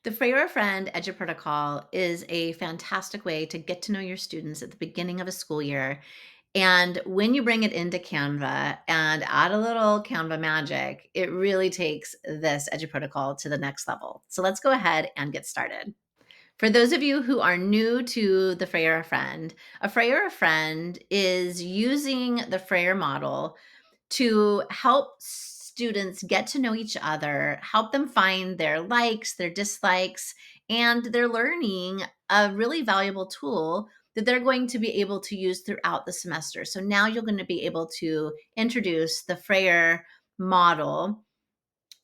The Frayer-a-friend EduProtocol is a fantastic way to get to know your students at the beginning of a school year. And when you bring it into Canva and add a little Canva magic, it really takes this EduProtocol to the next level. So let's go ahead and get started. For those of you who are new to the Frayer-a-friend, a Frayer-a-friend is using the Frayer model to help students get to know each other, help them find their likes, their dislikes, and they're learning a really valuable tool that they're going to be able to use throughout the semester. So now you're going to be able to introduce the Frayer model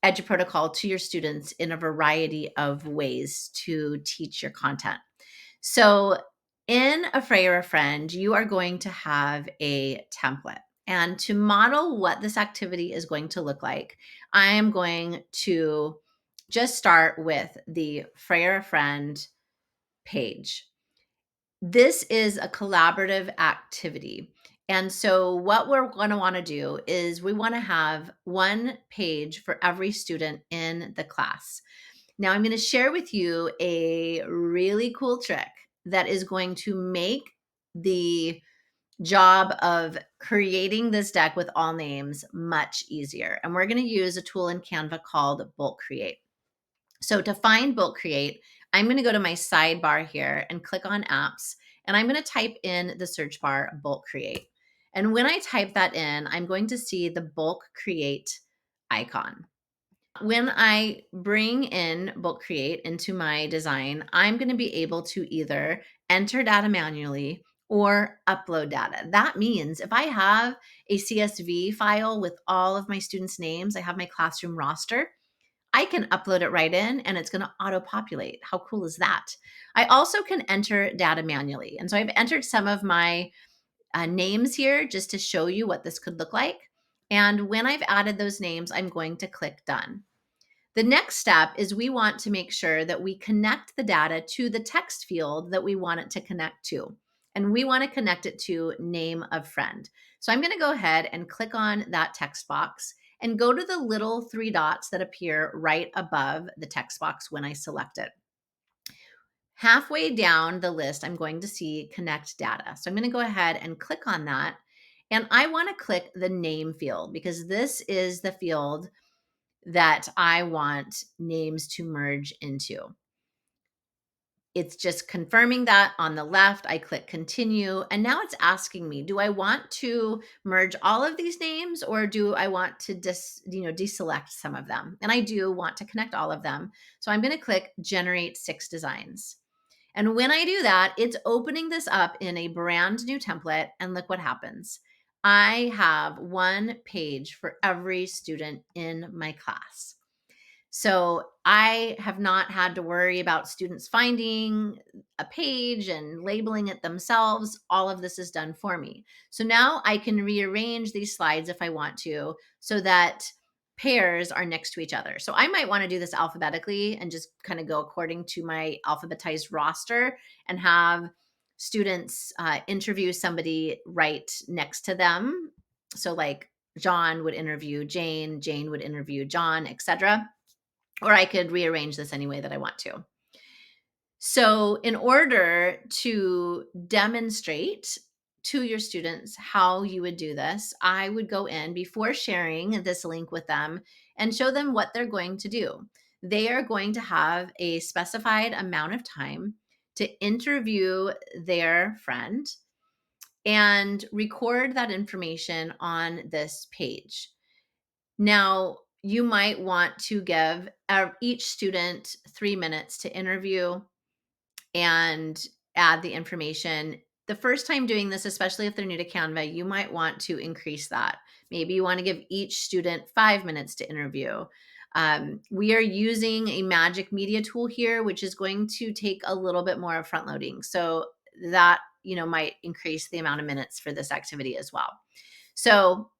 EduProtocol to your students in a variety of ways to teach your content. So in a Frayer-a-friend, you are going to have a template. And to model what this activity is going to look like, I am going to just start with the Frayer-a-friend page. This is a collaborative activity. And so what we're going to want to do is we want to have one page for every student in the class. Now I'm going to share with you a really cool trick that is going to make the job of creating this deck with all names much easier. And we're going to use a tool in Canva called Bulk Create. So to find Bulk Create, I'm going to go to my sidebar here and click on apps, and I'm going to type in the search bar Bulk Create. And when I type that in, I'm going to see the Bulk Create icon. When I bring in Bulk Create into my design, I'm going to be able to either enter data manually or upload data. That means if I have a CSV file with all of my students' names, I have my classroom roster, I can upload it right in and it's going to auto populate. How cool is that? I also can enter data manually. And so I've entered some of my names here just to show you what this could look like. And when I've added those names, I'm going to click done. The next step is we want to make sure that we connect the data to the text field that we want it to connect to. And we want to connect it to name of friend. So I'm going to go ahead and click on that text box and go to the little three dots that appear right above the text box when I select it. Halfway down the list, I'm going to see connect data. So I'm going to go ahead and click on that. And I want to click the name field because this is the field that I want names to merge into. It's just confirming that on the left. I click continue, and now it's asking me, do I want to merge all of these names or do I want to deselect some of them? And I do want to connect all of them. So I'm going to click generate 6 designs. And when I do that, it's opening this up in a brand new template, and look what happens. I have one page for every student in my class. So I have not had to worry about students finding a page and labeling it themselves. All of this is done for me. So now I can rearrange these slides if I want to so that pairs are next to each other. So I might want to do this alphabetically and just kind of go according to my alphabetized roster and have students interview somebody right next to them. So like John would interview Jane, Jane would interview John, etc. Or I could rearrange this any way that I want to. So in order to demonstrate to your students how you would do this, I would go in before sharing this link with them and show them what they're going to do. They are going to have a specified amount of time to interview their friend and record that information on this page. Now, you might want to give each student 3 minutes to interview and add the information. The first time doing this, especially if they're new to Canva, you might want to increase that. Maybe you want to give each student 5 minutes to interview. We are using a magic media tool here, which is going to take a little bit more of front loading. So that, might increase the amount of minutes for this activity as well. So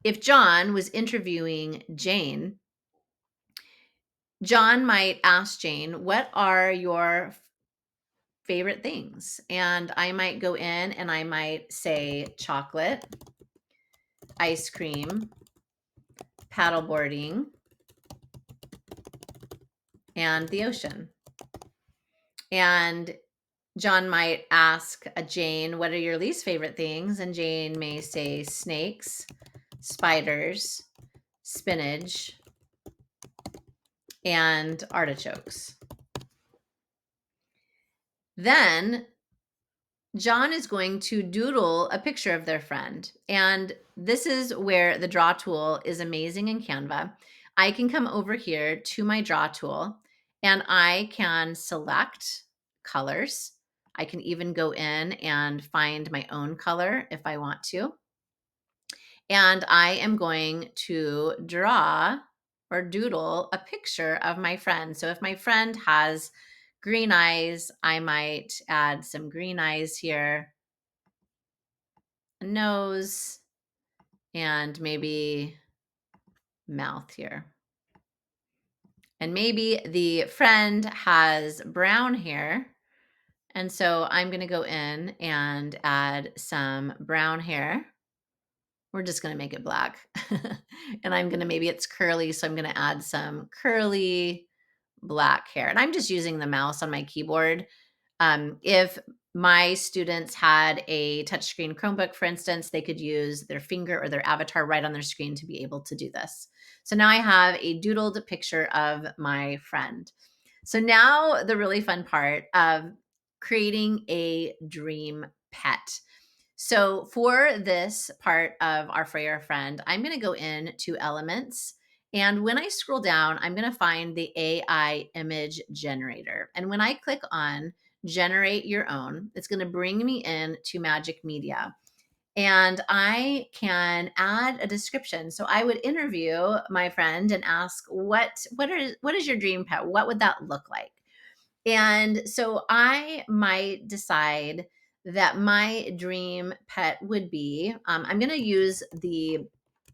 if John was interviewing Jane, John might ask Jane, what are your favorite things? And I might go in and I might say chocolate, ice cream, paddleboarding, and the ocean. And John might ask Jane, what are your least favorite things? And Jane may say snakes, spiders, spinach, and artichokes. Then John is going to doodle a picture of their friend. And this is where the draw tool is amazing in Canva. I can come over here to my draw tool and I can select colors. I can even go in and find my own color if I want to. And I am going to draw or doodle a picture of my friend. So if my friend has green eyes, I might add some green eyes here, a nose, and maybe mouth here. And maybe the friend has brown hair. And so I'm going to go in and add some brown hair. We're just going to make it black. And I'm going to, maybe it's curly. So I'm going to add some curly black hair. And I'm just using the mouse on my keyboard. If my students had a touchscreen Chromebook, for instance, they could use their finger or their avatar right on their screen to be able to do this. So now I have a doodled picture of my friend. So now the really fun part of creating a dream pet. So for this part of our Frayer-a-friend, I'm going to go into Elements. And when I scroll down, I'm going to find the AI image generator. And when I click on generate your own, it's going to bring me in to Magic Media. And I can add a description. So I would interview my friend and ask, what is your dream pet? What would that look like? And so I might decide that my dream pet would be, I'm going to use the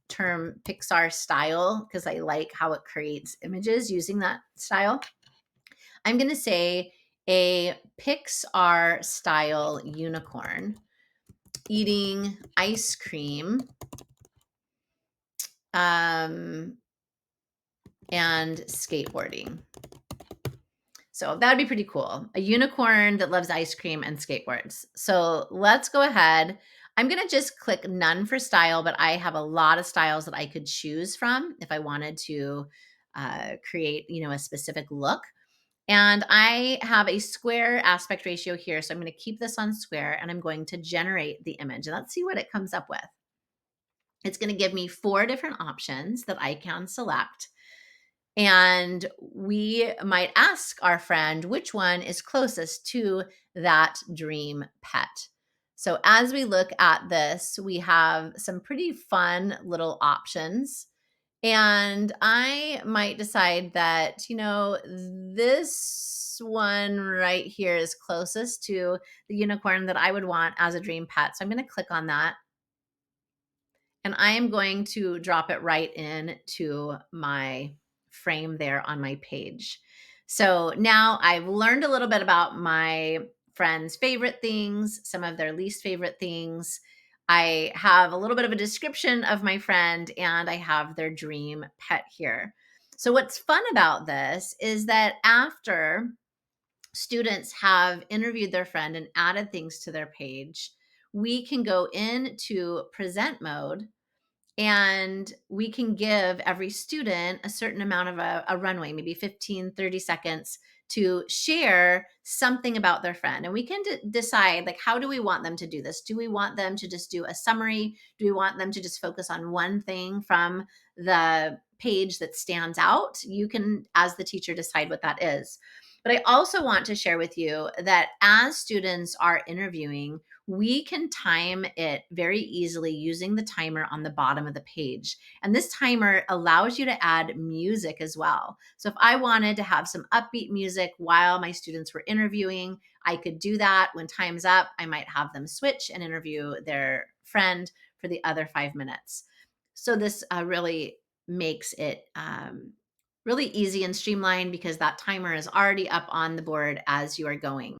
term Pixar style because I like how it creates images using that style. I'm going to say a Pixar style unicorn eating ice cream and skateboarding. So that'd be pretty cool. A unicorn that loves ice cream and skateboards. So let's go ahead. I'm going to just click none for style, but I have a lot of styles that I could choose from if I wanted to create, a specific look. And I have a square aspect ratio here. So I'm going to keep this on square and I'm going to generate the image. And let's see what it comes up with. It's going to give me 4 different options that I can select. And we might ask our friend which one is closest to that dream pet. So as we look at this, we have some pretty fun little options. And I might decide that, this one right here is closest to the unicorn that I would want as a dream pet. So I'm going to click on that. And I am going to drop it right into my frame there on my page. So now I've learned a little bit about my friends' favorite things, some of their least favorite things. I have a little bit of a description of my friend and I have their dream pet here. So what's fun about this is that after students have interviewed their friend and added things to their page, we can go into present mode and we can give every student a certain amount of a runway, maybe 15, 30 seconds to share something about their friend. And we can decide, like, how do we want them to do this? Do we want them to just do a summary? Do we want them to just focus on one thing from the page that stands out? You can, as the teacher, decide what that is. But I also want to share with you that as students are interviewing, we can time it very easily using the timer on the bottom of the page. And this timer allows you to add music as well. So if I wanted to have some upbeat music while my students were interviewing, I could do that. When time's up, I might have them switch and interview their friend for the other 5 minutes. So this really makes it really easy and streamlined because that timer is already up on the board as you are going.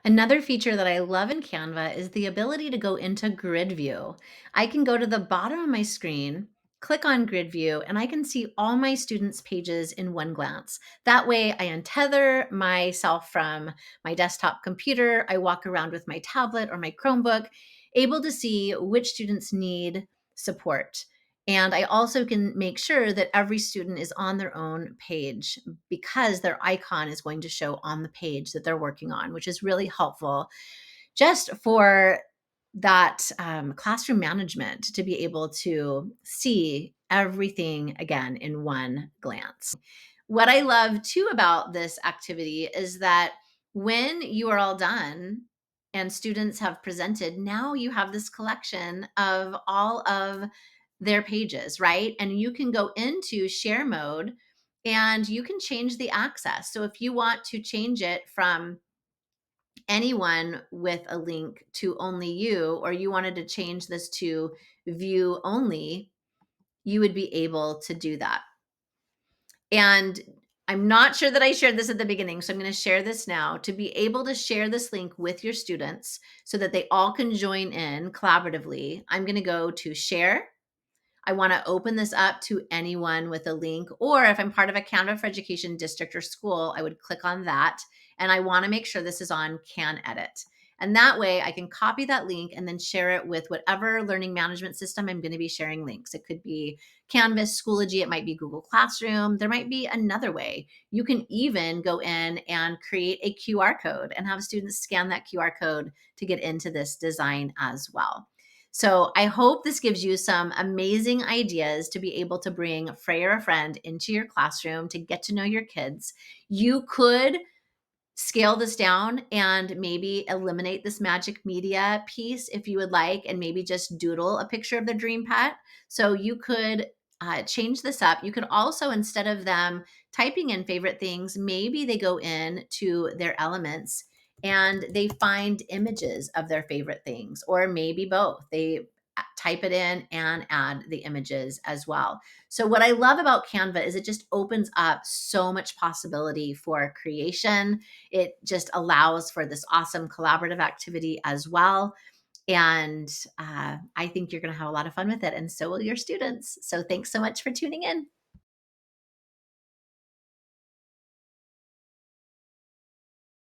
Another feature that I love in Canva is the ability to go into grid view. I can go to the bottom of my screen click on grid view, and I can see all my students' pages in one glance. That way I untether myself from my desktop computer. I walk around with my tablet or my Chromebook, able to see which students need support. And I also can make sure that every student is on their own page because their icon is going to show on the page that they're working on, which is really helpful just for that classroom management to be able to see everything again in one glance. What I love too about this activity is that when you are all done and students have presented, now you have this collection of all of their pages, right? And you can go into share mode and you can change the access. So if you want to change it from anyone with a link to only you, or you wanted to change this to view only, you would be able to do that. And I'm not sure that I shared this at the beginning, so I'm going to share this now. To be able to share this link with your students so that they all can join in collaboratively, I'm going to go to share. I want to open this up to anyone with a link, or if I'm part of a Canva for Education district or school, I would click on that. And I want to make sure this is on Can Edit. And that way I can copy that link and then share it with whatever learning management system I'm going to be sharing links. It could be Canvas, Schoology, it might be Google Classroom. There might be another way. You can even go in and create a QR code and have students scan that QR code to get into this design as well. So I hope this gives you some amazing ideas to be able to bring Frayer-a-friend into your classroom to get to know your kids. You could scale this down and maybe eliminate this magic media piece if you would like, and maybe just doodle a picture of the dream pet. So you could change this up. You could also, instead of them typing in favorite things, maybe they go in to their elements and they find images of their favorite things, or maybe both. They type it in and add the images as well. So what I love about Canva is it just opens up so much possibility for creation. It just allows for this awesome collaborative activity as well. And I think you're going to have a lot of fun with it, and so will your students. So thanks so much for tuning in.